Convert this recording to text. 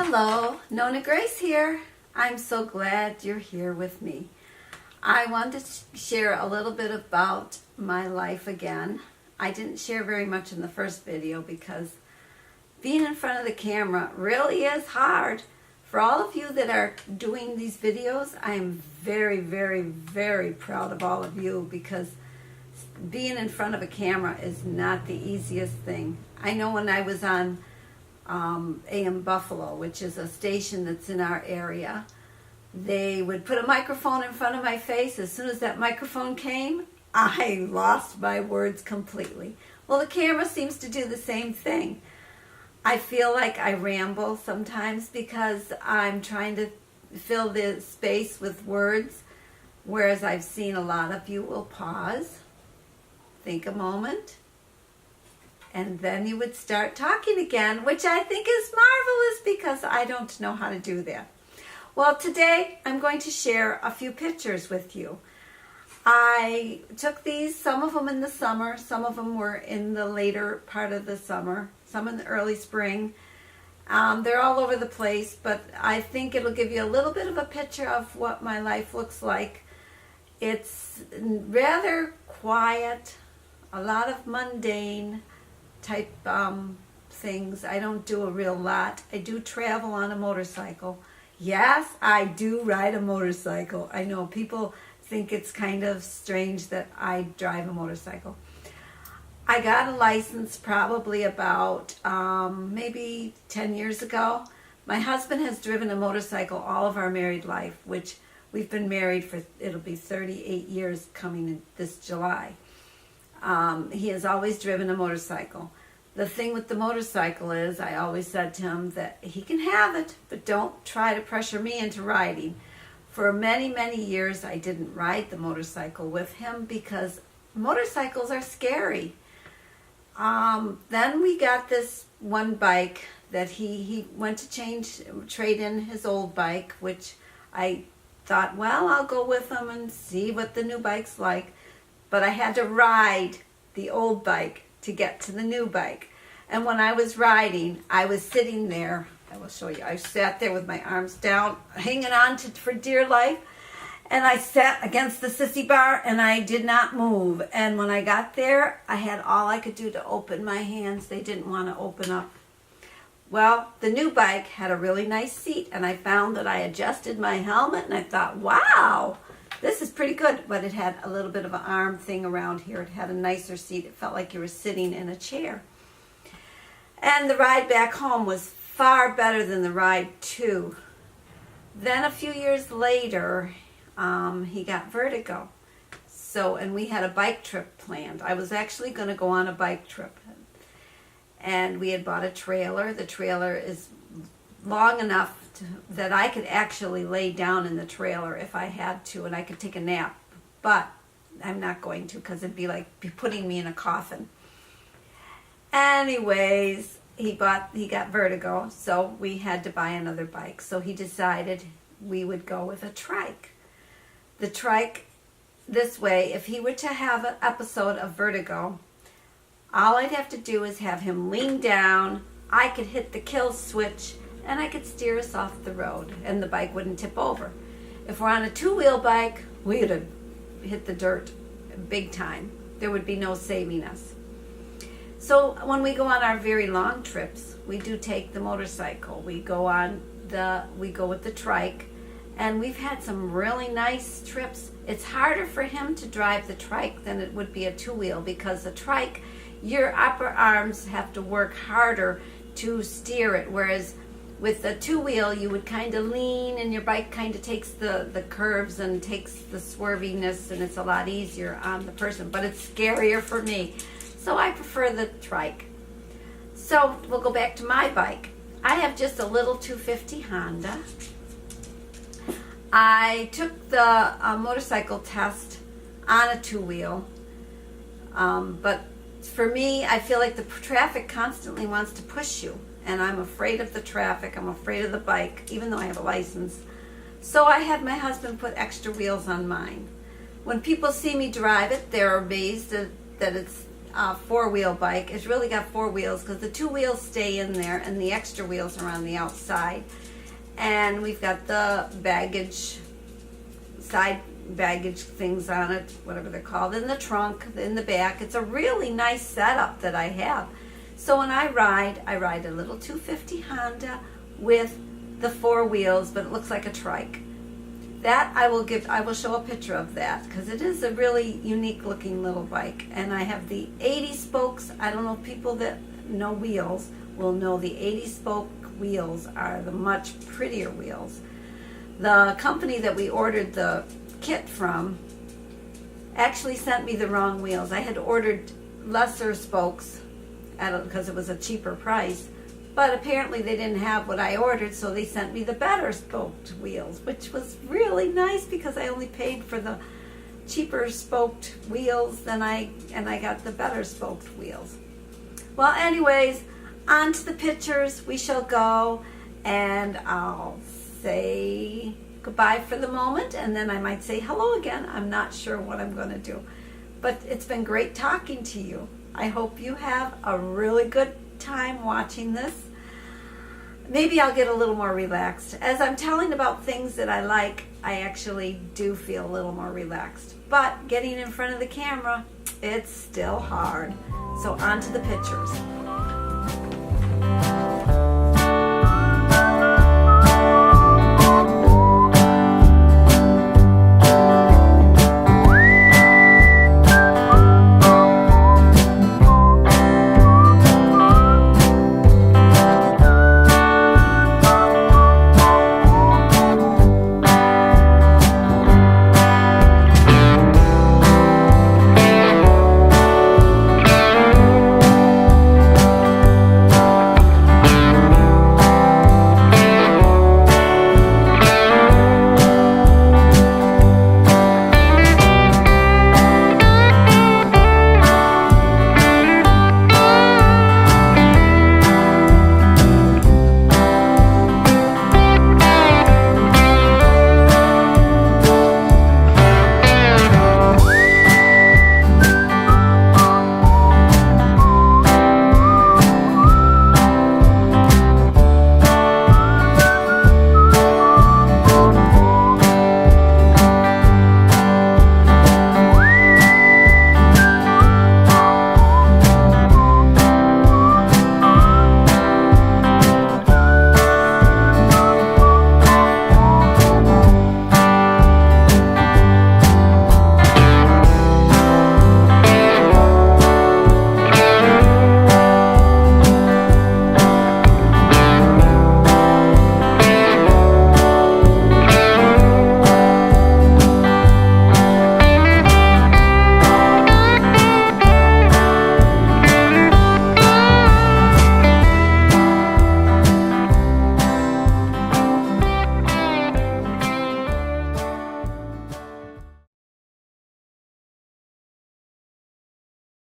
Hello, NonnaGrace here. I'm so glad you're here with me. I wanted to share a little bit about my life again. I didn't share very much in the first video because being in front of the camera really is hard. For all of you that are doing these videos, I am very, very, very proud of all of you because being in front of a camera is not the easiest thing. I know when I was on AM Buffalo, which is a station that's in our area, they would put a microphone in front of my face. As soon as that microphone came, I lost my words completely. Well, the camera seems to do the same thing. I feel like I ramble sometimes because I'm trying to fill the space with words, whereas I've seen a lot of you will pause, think a moment, and then you would start talking again, which I think is marvelous because I don't know how to do that. Well, today I'm going to share a few pictures with you. I took these, some of them in the summer, some of them were in the later part of the summer, some in the early spring. They're all over the place, but I think it'll give you a little bit of a picture of what my life looks like. It's rather quiet, a lot of mundane type things. I don't do a real lot. I do travel on a motorcycle. Yes, I do ride a motorcycle. I know people think it's kind of strange that I drive a motorcycle. I got a license probably about maybe 10 years ago. My husband has driven a motorcycle all of our married life, which we've been married for, it'll be 38 years coming in this July. He has always driven a motorcycle. The thing with the motorcycle is, I always said to him that he can have it, but don't try to pressure me into riding. For many, many years, I didn't ride the motorcycle with him because motorcycles are scary. Then we got this one bike that he went to trade in his old bike, which I thought, well, I'll go with him and see what the new bike's like. But I had to ride the old bike to get to the new bike. And when I was riding, I was sitting there. I will show you. I sat there with my arms down, hanging on for dear life. And I sat against the sissy bar and I did not move. And when I got there, I had all I could do to open my hands. They didn't want to open up. Well, the new bike had a really nice seat, and I found that I adjusted my helmet and I thought, wow, this is pretty good. But it had a little bit of an arm thing around here. It had a nicer seat. It felt like you were sitting in a chair. And the ride back home was far better than the ride to. Then a few years later, he got vertigo. And we had a bike trip planned. I was actually going to go on a bike trip. And we had bought a trailer. The trailer is long enough that I could actually lay down in the trailer if I had to, and I could take a nap. But I'm not going to because it'd be like putting me in a coffin. Anyways, he got vertigo, so we had to buy another bike. So he decided we would go with a trike. The trike, this way, if he were to have an episode of vertigo, all I'd have to do is have him lean down, I could hit the kill switch, and I could steer us off the road, and the bike wouldn't tip over. If we're on a two-wheel bike, we would have hit the dirt big time. There would be no saving us. So when we go on our very long trips, we do take the motorcycle. We go with the trike, and we've had some really nice trips. It's harder for him to drive the trike than it would be a two-wheel because the trike, your upper arms have to work harder to steer it, whereas with the two-wheel, you would kind of lean, and your bike kind of takes the curves and takes the swerviness, and it's a lot easier on the person, but it's scarier for me. So I prefer the trike. So we'll go back to my bike. I have just a little 250 Honda. I took the motorcycle test on a two-wheel, but for me, I feel like the traffic constantly wants to push you, and I'm afraid of the traffic. I'm afraid of the bike, even though I have a license. So I had my husband put extra wheels on mine. When people see me drive it, they're amazed that it's four-wheel bike. It's really got four wheels because the two wheels stay in there and the extra wheels are on the outside. And we've got the baggage, side baggage things on it, whatever they're called, in the trunk, in the back. It's a really nice setup that I have. So when I ride a little 250 Honda with the four wheels, but it looks like a trike. That I will show a picture of that because it is a really unique looking little bike. And I have the 80 spokes. I don't know if people that know wheels will know the 80 spoke wheels are the much prettier wheels. The company that we ordered the kit from actually sent me the wrong wheels. I had ordered lesser spokes because it was a cheaper price. But apparently they didn't have what I ordered, so they sent me the better spoked wheels, which was really nice because I only paid for the cheaper spoked wheels and I got the better spoked wheels. Well, anyways, on to the pictures we shall go, and I'll say goodbye for the moment, and then I might say hello again. I'm not sure what I'm going to do. But it's been great talking to you. I hope you have a really good time watching this. Maybe I'll get a little more relaxed. As I'm telling about things that I like, I actually do feel a little more relaxed. But getting in front of the camera, it's still hard. So on to the pictures.